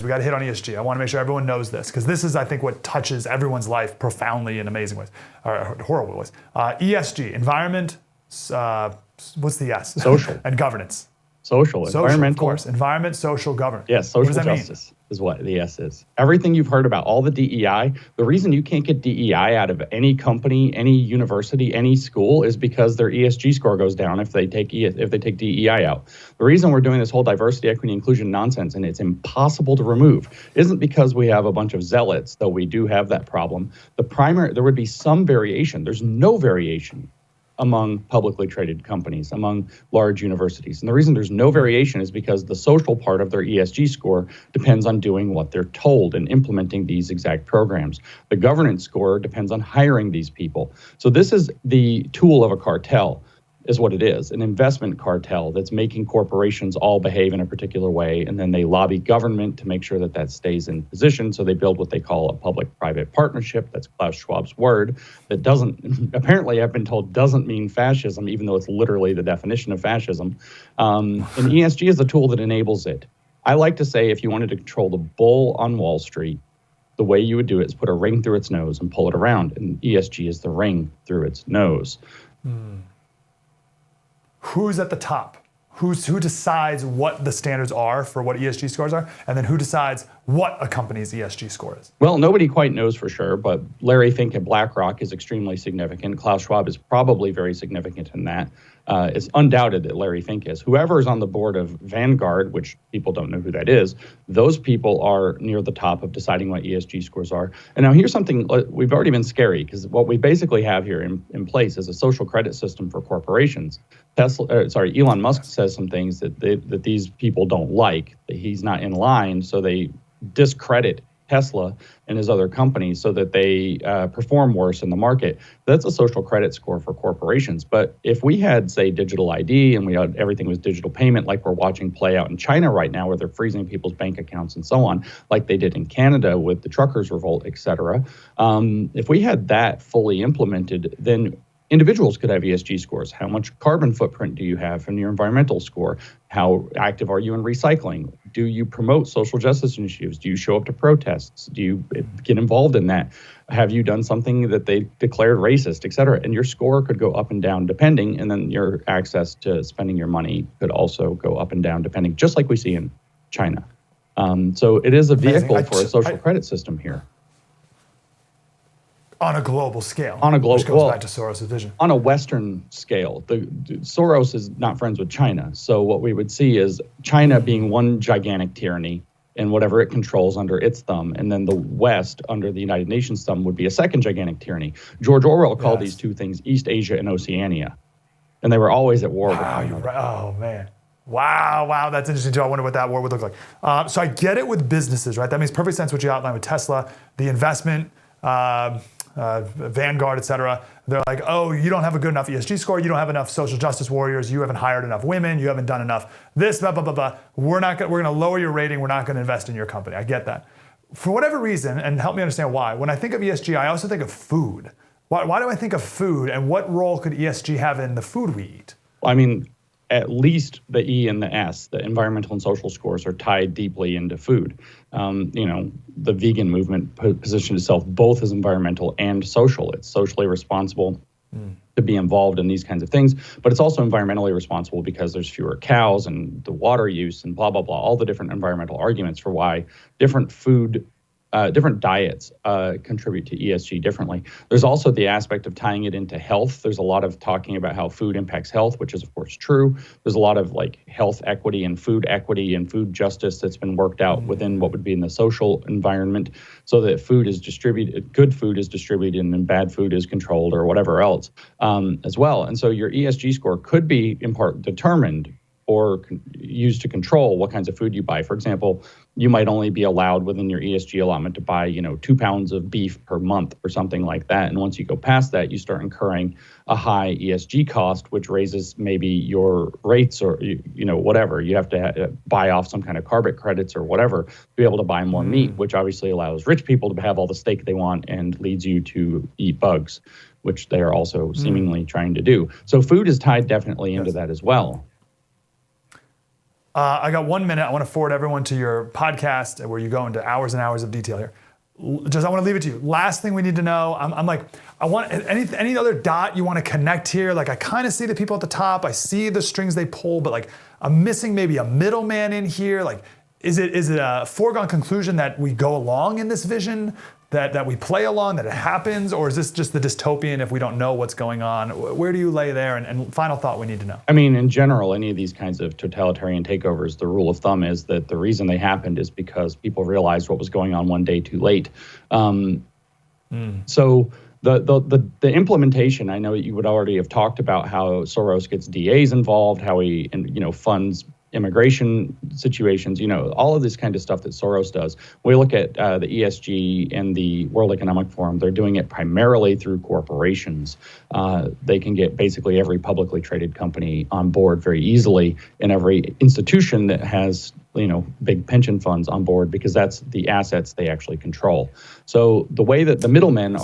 We got to hit on ESG. I want to make sure everyone knows this because this is, I think, what touches everyone's life profoundly in amazing ways, or horrible ways. ESG, environment, what's the S? Social. And governance. Social, environmental. Of course. Environment, social, governance. Yes, social justice is what the S is. Everything you've heard about, all the DEI, the reason you can't get DEI out of any company, any university, any school is because their ESG score goes down if they take DEI out. The reason we're doing this whole diversity, equity, inclusion nonsense, and it's impossible to remove, isn't because we have a bunch of zealots, though we do have that problem. There would be some variation. There's no variation among publicly traded companies, among large universities. And the reason there's no variation is because the social part of their ESG score depends on doing what they're told and implementing these exact programs. The governance score depends on hiring these people. So this is the tool of a cartel, is what it is, an investment cartel that's making corporations all behave in a particular way, and then they lobby government to make sure that that stays in position, so they build what they call a public-private partnership. That's Klaus Schwab's word, that doesn't, apparently I've been told, doesn't mean fascism, even though it's literally the definition of fascism. And ESG is a tool that enables it. I like to say if you wanted to control the bull on Wall Street, the way you would do it is put a ring through its nose and pull it around, and ESG is the ring through its nose. Who's at the top? Who decides what the standards are for what ESG scores are? And then who decides what a company's ESG score is? Well, nobody quite knows for sure, but Larry Fink at BlackRock is extremely significant. Klaus Schwab is probably very significant in that. It's undoubted that Larry Fink is. Whoever is on the board of Vanguard, which people don't know who that is, those people are near the top of deciding what ESG scores are. And now here's something, we've already been scary, because what we basically have here in place is a social credit system for corporations. Elon Musk says some things that these people don't like, that he's not in line, so they discredit Tesla and his other companies so that they perform worse in the market. That's a social credit score for corporations. But if we had, say, digital ID and everything was digital payment, like we're watching play out in China right now, where they're freezing people's bank accounts and so on, like they did in Canada with the truckers' revolt, et cetera. If we had that fully implemented, then individuals could have ESG scores. How much carbon footprint do you have from your environmental score? How active are you in recycling? Do you promote social justice initiatives? Do you show up to protests? Do you get involved in that? Have you done something that they declared racist, et cetera? And your score could go up and down depending, and then your access to spending your money could also go up and down depending, just like we see in China. So it is a vehicle for a social credit system here. On a global scale. Which goes back to Soros' vision. On a Western scale. Soros is not friends with China. So what we would see is China being one gigantic tyranny and whatever it controls under its thumb. And then the West under the United Nations thumb would be a second gigantic tyranny. George Orwell called these two things East Asia and Oceania. And they were always at war with one another. Right. Oh, man. Wow, that's interesting too. I wonder what that war would look like. So I get it with businesses, right? That makes perfect sense what you outlined with Tesla, the investment, Vanguard, et cetera. They're like, oh, you don't have a good enough ESG score. You don't have enough social justice warriors. You haven't hired enough women. You haven't done enough this, blah, blah, blah, blah. We're going to lower your rating. We're not going to invest in your company. I get that. For whatever reason, and help me understand why, when I think of ESG, I also think of food. Why do I think of food, and what role could ESG have in the food we eat? I mean, at least the E and the S, the environmental and social scores, are tied deeply into food. The vegan movement positioned itself both as environmental and social. It's socially responsible to be involved in these kinds of things, but it's also environmentally responsible because there's fewer cows and the water use and blah, blah, blah, all the different environmental arguments for why different diets contribute to ESG differently. There's also the aspect of tying it into health. There's a lot of talking about how food impacts health, which is of course true. There's a lot of health equity and food justice that's been worked out within what would be in the social environment, so that food is distributed, good food is distributed and bad food is controlled, or whatever else as well. And so your ESG score could be in part determined or used to control what kinds of food you buy. For example, you might only be allowed within your ESG allotment to buy, 2 pounds of beef per month or something like that. And once you go past that, you start incurring a high ESG cost, which raises maybe your rates or, whatever. You have to buy off some kind of carbon credits or whatever to be able to buy more meat, which obviously allows rich people to have all the steak they want and leads you to eat bugs, which they are also seemingly trying to do. So food is tied definitely into that as well. I got 1 minute. I want to forward everyone to your podcast where you go into hours and hours of detail here. I want to leave it to you. Last thing we need to know. I'm like, I want any other dot you want to connect here. Like I kind of see the people at the top. I see the strings they pull, but like I'm missing maybe a middleman in here. Like, is it a foregone conclusion that we go along in this vision? That we play along, that it happens, or is this just the dystopian if we don't know what's going on? Where do you lay there? And final thought we need to know. I mean, in general, any of these kinds of totalitarian takeovers, the rule of thumb is that the reason they happened is because people realized what was going on one day too late. So the implementation, I know you would already have talked about how Soros gets DAs involved, how he funds immigration situations, all of this kind of stuff that Soros does. We look at the ESG and the World Economic Forum. They're doing it primarily through corporations. They can get basically every publicly traded company on board very easily, and every institution that has big pension funds on board, because that's the assets they actually control. So the way that the middlemen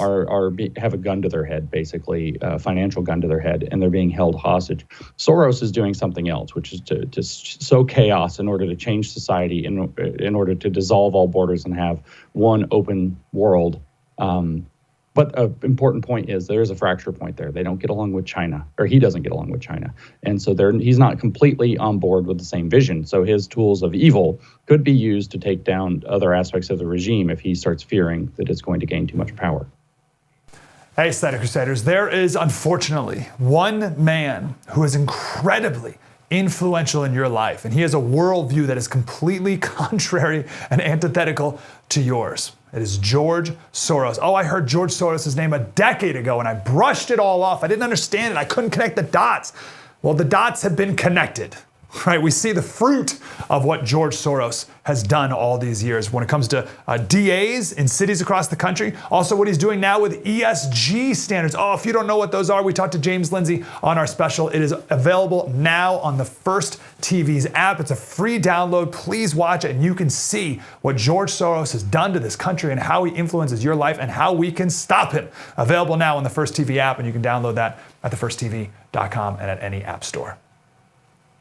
have a gun to their head, basically a financial gun to their head, and they're being held hostage. Soros is doing something else, which is to sow chaos in order to change society, in order to dissolve all borders and have one open world. But an important point is there is a fracture point there. They don't get along with China, or he doesn't get along with China. And so he's not completely on board with the same vision. So his tools of evil could be used to take down other aspects of the regime if he starts fearing that it's going to gain too much power. Hey, Slater Crusaders, there is unfortunately one man who is incredibly influential in your life, and he has a worldview that is completely contrary and antithetical to yours. It is George Soros. Oh, I heard George Soros' name a decade ago and I brushed it all off. I didn't understand it. I couldn't connect the dots. Well, the dots have been connected, right? We see the fruit of what George Soros has done all these years when it comes to DAs in cities across the country. Also what he's doing now with ESG standards. Oh, if you don't know what those are, we talked to James Lindsay on our special. It is available now on the First TV's app. It's a free download. Please watch it and you can see what George Soros has done to this country and how he influences your life and how we can stop him. Available now on the First TV app, and you can download that at thefirsttv.com and at any app store.